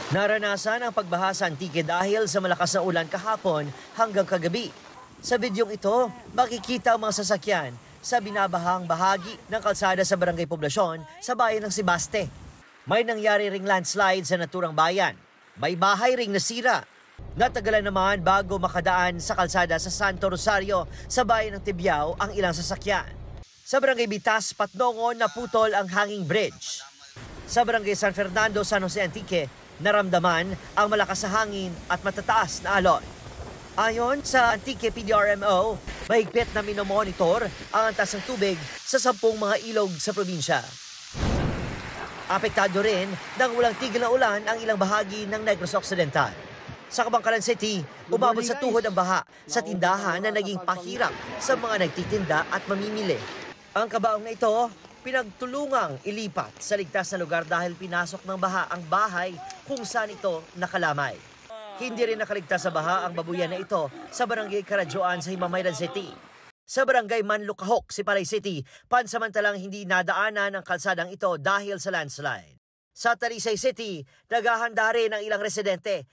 Naranasan ang pagbaha sa Antique dahil sa malakas na ulan kahapon hanggang kagabi. Sa bidyong ito, makikita ang mga sasakyan sa binabahang bahagi ng kalsada sa Barangay Poblasyon sa bayan ng Sibaste. May nangyari ring landslide sa naturang bayan. May bahay ring nasira. Natagalan naman bago makadaan sa kalsada sa Santo Rosario sa bayan ng Tibyao ang ilang sasakyan. Sa Barangay Bitas, Patnongon, naputol ang hanging bridge. Sa Barangay San Fernando, San Jose Antique, naramdaman ang malakas na hangin at matataas na alon. Ayon sa Antique PDRMO, mahigpit na minomonitor ang antas ng tubig sa 10 mga ilog sa probinsya. Apektado rin ng walang tigil na ulan ang ilang bahagi ng Negros Occidental. Sa Kabangkalan City, umabot sa tuhod ang baha sa tindahan na naging pahirap sa mga nagtitinda at mamimili. Ang kabaong na ito, pinagtulungang ilipat sa ligtas na lugar dahil pinasok ng baha ang bahay kung saan ito nakalamay. Hindi rin nakaligtas sa baha ang babuyan na ito sa Barangay Karadyoan sa Himamayran City. Sa Barangay Manlukahok, Sipalay City, pansamantalang hindi nadaanan ang kalsadang ito dahil sa landslide. Sa Talisay City, naghahanda rin ang ilang residente